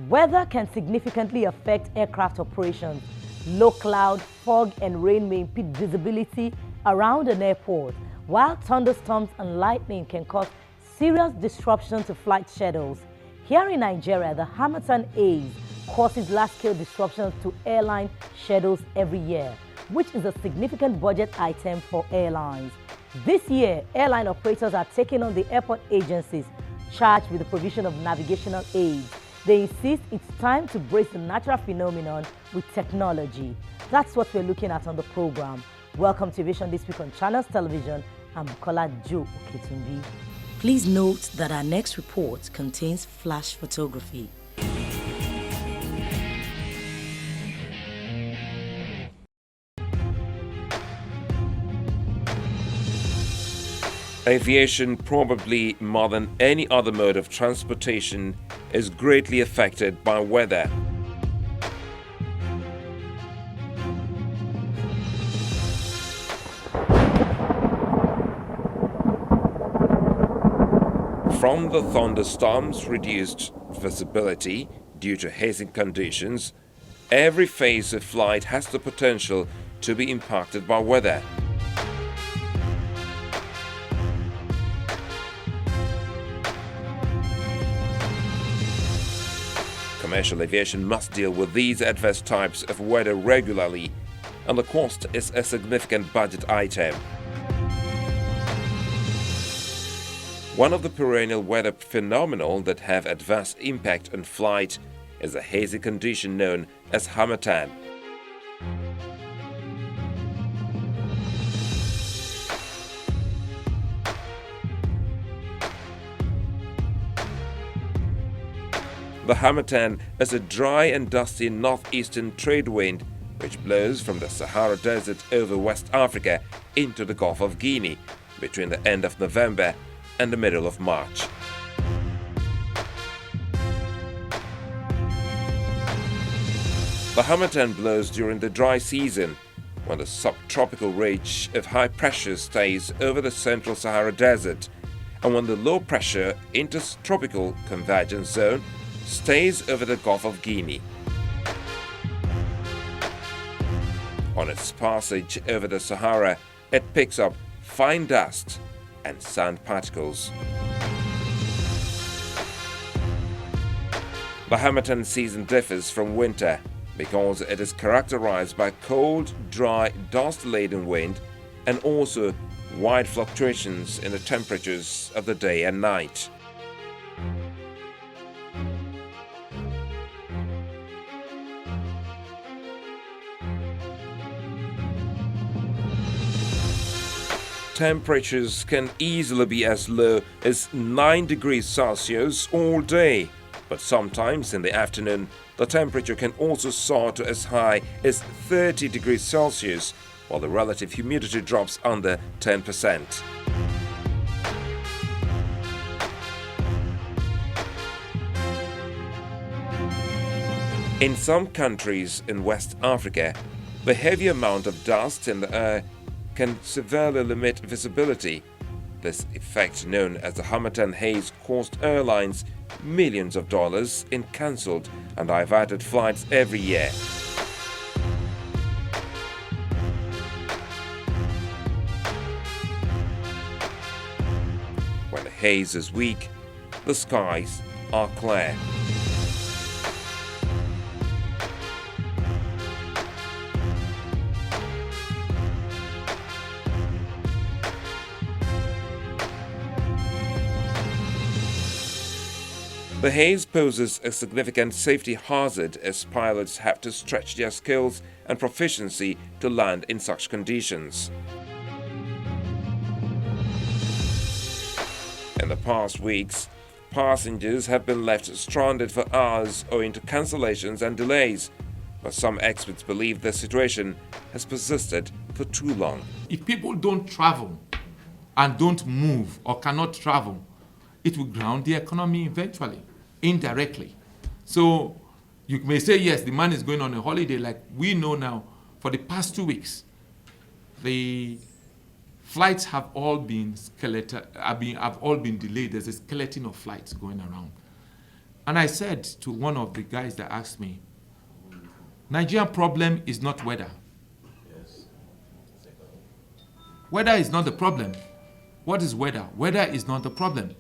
Weather can significantly affect aircraft operations. Low cloud, fog and rain may impede visibility around an airport, while thunderstorms and lightning can cause serious disruption to flight schedules. Here in Nigeria, the Harmattan haze causes large-scale disruptions to airline schedules every year, which is a significant budget item for airlines. This year, airline operators are taking on the airport agencies charged with the provision of navigational aids. They insist it's time to brace the natural phenomenon with technology. That's what we're looking at on the program. Welcome to Aviation This Week on Channels Television. I'm Bukola Jo Oketumbi. Please note that our next report contains flash photography. Aviation, probably more than any other mode of transportation, is greatly affected by weather. From the thunderstorms, reduced visibility due to hazing conditions, every phase of flight has the potential to be impacted by weather. Commercial aviation must deal with these adverse types of weather regularly, and the cost is a significant budget item. One of the perennial weather phenomena that have adverse impact on flight is a hazy condition known as harmattan. The harmattan is a dry and dusty northeastern trade wind which blows from the Sahara Desert over West Africa into the Gulf of Guinea between the end of November and the middle of March. The harmattan blows during the dry season, when the subtropical range of high pressure stays over the central Sahara Desert, and when the low pressure intertropical convergence zone stays over the Gulf of Guinea. On its passage over the Sahara, it picks up fine dust and sand particles. The harmattan season differs from winter because it is characterized by cold, dry, dust-laden wind and also wide fluctuations in the temperatures of the day and night. Temperatures can easily be as low as 9 degrees Celsius all day, but sometimes in the afternoon, the temperature can also soar to as high as 30 degrees Celsius, while the relative humidity drops under 10%. In some countries in West Africa, the heavy amount of dust in the air can severely limit visibility. This effect, known as the harmattan haze, cost airlines millions of dollars in cancelled and diverted flights every year. When the haze is weak, the skies are clear. The haze poses a significant safety hazard as pilots have to stretch their skills and proficiency to land in such conditions. In the past weeks, passengers have been left stranded for hours owing to cancellations and delays, but some experts believe the situation has persisted for too long. If people don't travel and don't move or cannot travel, it will ground the economy eventually, indirectly. So you may say, yes, the man is going on a holiday. Like we know now, for the past 2 weeks, the flights have all been delayed. There's a skeleton of flights going around. And I said to one of the guys that asked me, Nigerian problem is not weather. Weather is not the problem. What is weather? Weather is not the problem.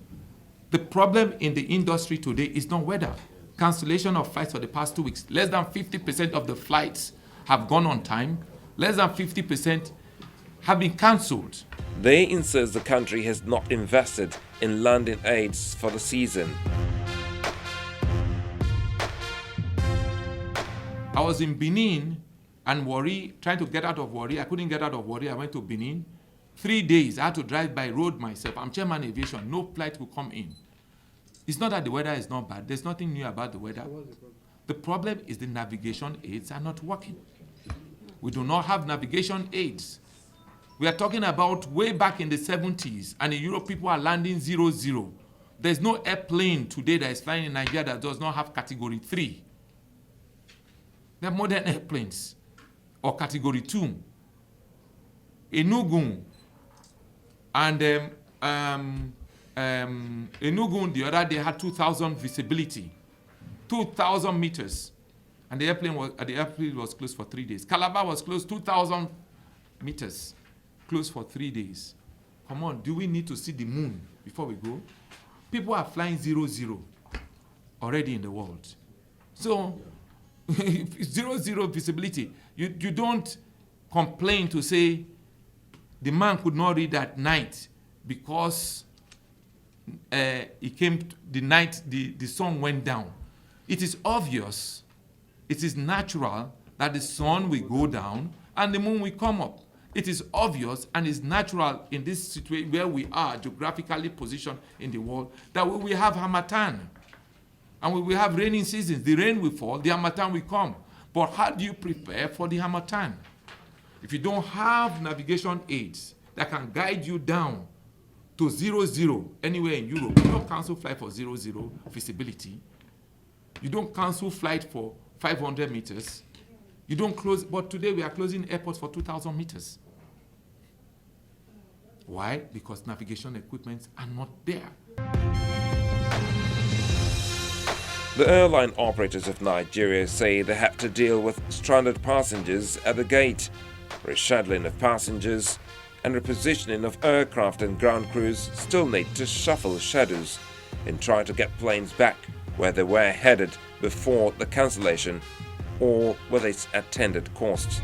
The problem in the industry today is not weather. Cancellation of flights for the past 2 weeks. Less than 50% of the flights have gone on time. Less than 50% have been cancelled. They insist the country has not invested in landing aids for the season. I was in Benin and Warri, trying to get out of Warri. I couldn't get out of Warri. I went to Benin. 3 days, I had to drive by road myself. I'm chairman aviation. No flight will come in. It's not that the weather is not bad. There's nothing new about the weather. The problem is the navigation aids are not working. We do not have navigation aids. We are talking about way back in the 70s, and in Europe, people are landing 0-0. There's no airplane today that is flying in Nigeria that does not have category 3. They're modern airplanes, or category 2. Enugu and Enugu the other day had 2,000 visibility, 2,000 meters, and the airplane was closed for 3 days. Calabar was closed 2,000 meters, closed for 3 days. Come on, do we need to see the moon before we go? People are flying 0-0 already in the world. So 0-0 visibility. You don't complain to say the man could not read at night because he came the night the sun went down. It is obvious, it is natural that the sun will go down and the moon will come up. It is obvious and is natural in this situation where we are geographically positioned in the world that we will have harmattan and we will have raining seasons. The rain will fall, the harmattan will come. But how do you prepare for the harmattan? If you don't have navigation aids that can guide you down to 0-0 anywhere in Europe, you don't cancel flight for 0-0 visibility. You don't cancel flight for 500 meters. You don't close, but today we are closing airports for 2,000 meters. Why? Because navigation equipments are not there. The airline operators of Nigeria say they have to deal with stranded passengers at the gate, rescheduling of passengers, and repositioning of aircraft and ground crews still need to shuffle schedules and try to get planes back where they were headed before the cancellation or with its attendant costs.